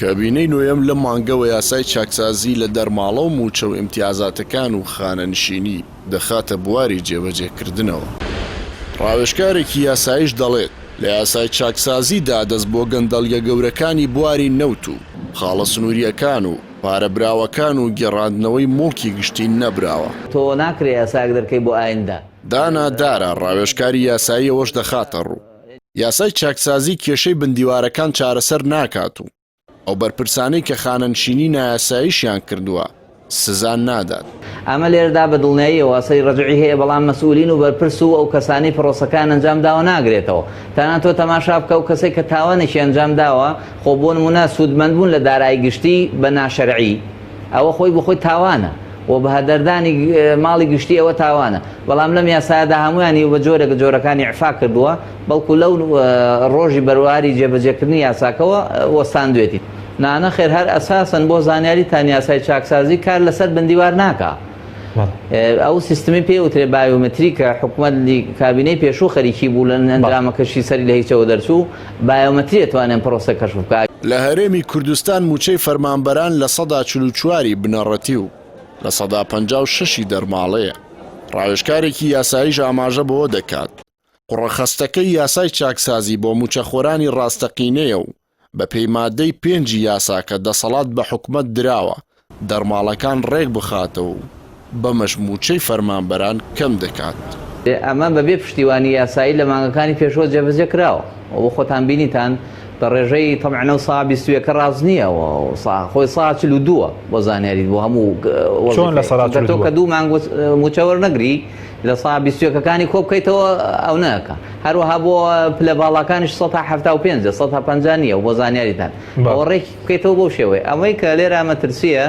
کابینەی نوێم لە مانگەوە یاسای چاکسازی لە دەرماڵە و موچە و ئیمتیازاتەکان و خانەنشینی دەخاتە بواری جێبەجێکردنەوە. ڕاوێژکارێکی یاساییش دەڵێت لە یاسای چاکسازیدا دەست بۆ گەندەڵیە گەورەکانی بواری نەوت و خاڵە سنووریەکان و پارەبراوەکان و گێڕاندنەوەی موڵکی گشتی نەبراوە. تۆ ناکرێ یاساک دەرکەی بۆ ئایندا. دانادارە ڕاوێژکاری یاسایی ئەوەش دەخاتە ڕوو. یاسای چاکسازی کێشەی بندیوارەکان چارەسەر ناکات و ئەو بەرپرسانەی کە خانەنشینی نایاساییشیان کردووە سزان نادات. ئەمە لێرەدا بە دڵنیایی واسەی ڕەجوعی هەیە، بەڵام مەسئولین و بەرپرس و ئەو کەسانی پرۆسەکان ئەنجام داوە ناگرێتەوە. تەنانەت تۆ تەماشا بکە و کەسێک کە تاوانێکی ئەنجام داوە، خۆ بۆ نمونە سوودمەند بوون لە دارایی گشتی بە ناشەرعی، ئەوە خۆی بخۆی تاوانە و بە هەدەردانی ماڵی گشتی ئەوە تاوانە. بەڵام لەم یاسایەدا هەمویانی بە جۆرێک جۆرەکانی عفا کردووە، بەڵکو لەو ڕۆژی بەرواری جێبەجێکردنی یاساکەوە وەستاندوێتی. نانە خێر هەر ئەساسن بۆ زانیاری تان یاسای چاکسازی کار لەسەر بندیوار ناکە. ئەو سیستمی پێوترێ بایۆمەتریکە حکوومەتی کابینەی پێشوو خەریکی بوو لە ئەنجامەکەشی سەری لە هیچەوە دەرچوو، بایۆمەتری دەتوانێن پرۆسە کەشف بکات. لە هەرێمی کوردستان موچەی فەرمانبەران لە 44 بنەڕەتی و لە 56 دەرماڵەیە. ڕاوێژکارێکی یاساییش ئاماژە بەوە دەکات قوڕەخەستەکەی یاسای چاکسازی بۆ موچەخۆرانی ڕاستەقینەیە و بە پێی مادەی 5 یاساکە دەسەڵات بە حکومەت دراوە دەرماڵەکان ڕێک بخاتەوە و بەمەش موچەی فەرمانبەران کەم دەکات. ئەمە بەبێ پشتیوانی یاسایی لە مانگەکانی پێشوە جێبەجێ کراوە. بۆ خۆتان بینیتان بە ڕێژەی تەمەعنە و سا 21 ڕاز نییەوە، خۆی سا 42 بۆ زانیاریت بۆ هەموو چۆن لە تۆ کە دوو مانگ موچەوەر نەگری لە سا 22ەکانی کۆ بکەیتەوە ئەو ناکە. هەروەها بۆ پلە باڵەکانیش 175 150 نییە و بۆ زانیاریتان ئەوە ڕێکی بکەیتەوە بۆ شێوەیە. ئەمەی کە لێرە مەترسیە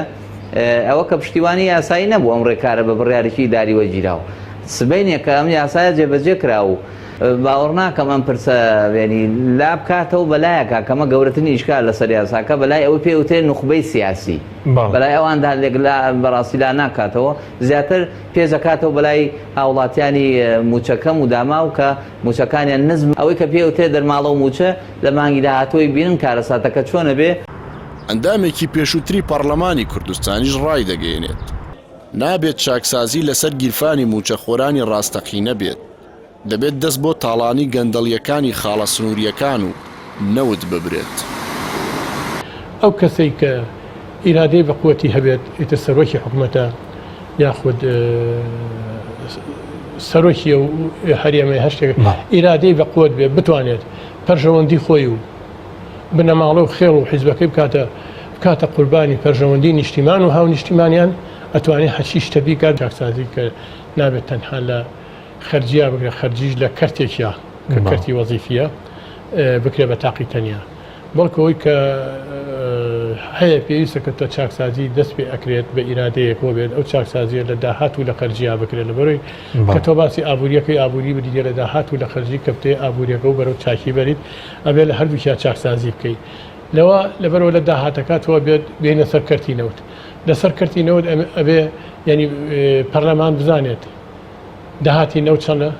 ئەوە کە پشتیوانی یاسایی نەبوو ئەم ڕێکارە بە بڕیارێکی ئیداری وەرگیراوە. سبەینێک کە ئەم یاسایە جێبەجێ کراوە و باوەڕ ناکەم ئەم پرسە ینی لا بکاتەوە بەلایەکە کەمە گەورەترین ئیشکال لەسەر یاساکە بەلای ئەوەی پێوترێت نوخبەی سیاسی، بەلای ئەواندا لێک بەڕاستی لا ناکاتەوە، زیاتر پێزەکاتەوە بەلای هاوڵاتیانی موچەکەم و داماو کە موچەکانیان نزم ئەوەی کە پێوترێت دەرماڵە و موچە لە مانگی داهاتووی بینن کارەساتەکە چۆنە بێ. ئەندامێکی پێشووتری پەرلەمانی کوردستانیش ڕای دەگەیەنێت نابێت چاکسازی لەسەر گیرفانی موچەخۆرانی ڕاستەقینە بێت، دەبێت دەست بۆ تاڵانی گەندەڵیەکانی خاڵە سنووریەکان و نەوت ببرێت. ئەو کەسەی کە ئیرادەی بەقوەتی هەبێت ئیتە سەرۆکی حکوومەتە یاخود سەرۆکی و هەرێمەی هەشتێک ئیرادەی بەقوت بێت بتوانێت پەرژەوەندی خۆی و بنەماڵە و خێڵ و حیزبەکەی بکاتە قوربانی پەرژەوەندی نیشتیمان و هاو نیشتیمانیان ئەتوانێت هەچی شتەبی کار چاکسازی کە نابێت تەنها لە خەرجیا بکرێت، خەرجیش لە کەرتێکە کە کەرتی وەزیفیە بکرێت بە تاقی تەنیا، بەڵکەوەی کە هەیە پێویستە کە تۆ چاکسازی دەست پێ ئەکرێت بە ئیرادەیەکەوە بێت ئەو چاکسازیە لە داهات و لە خەرجیا بکرێت لەبەرەوەی کە تۆ باسی ئابوووریەکەی ئابووری بدیێ لە داهات و لە خەرجی کە بتێ ئابوووریەکە و بەرەو چاکی بەریت ئەبێ لە هەردووکیان چاکسازی بکەیت. لەوە لەبەرەوە لە داهاتەکاتەوە بێت بێنە سەر کەرتی نەوت، لەسەر کەرتی نەوت ئەبێ ینی پەرلەمان بزانێت داهاتی نەوت چەندە،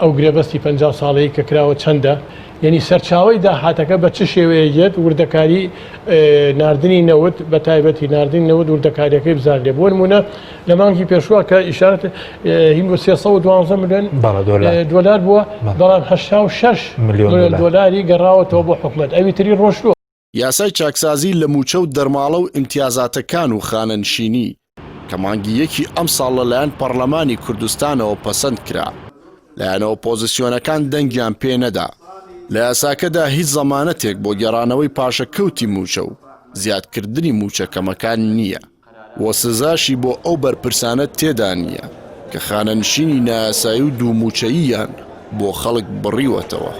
ئەو گرێبەستی 50 ساڵەیە کە کراوە چەندە، یعنی سەرچاوی داهاتەکە بە چ شێوەیەت وردەکاری ناردنی نەوت بە تایبەتی ناردنی نەوت وردەکاریەکەی بزانێ. بۆ نمونە لە مانگی پێشووە کە ئیشارەت هین بۆ 312 ملیۆن دۆلار بووە، بەڵام 86 ملیۆن دۆلاری گەڕاوەتەوە بۆ حکوومەت ئەوی تری ڕۆشتووە. یاسای چاکسازی لە موچە و دەرماڵە و ئیمتیازاتەکان و خانەنشینی کە مانگی یەکی ئەم ساڵ لەلایەن پەرلەمانی کوردستانەوە پەسەند کرا، لایەن ئۆپۆزیسیۆنەکان دەنگیان پێ نەدا. لە یاساکەدا هیچ زەمانەتێک بۆ گێڕانەوەی پاشەکەوتی موچە و زیادکردنی موچەکەمەکان نییە، وە سزاشی بۆ ئەو بەرپرسانە تێدا نییە کە خانەنشینی نایاسایی و دووموچەییان بۆ خەڵک بڕیوەتەوە.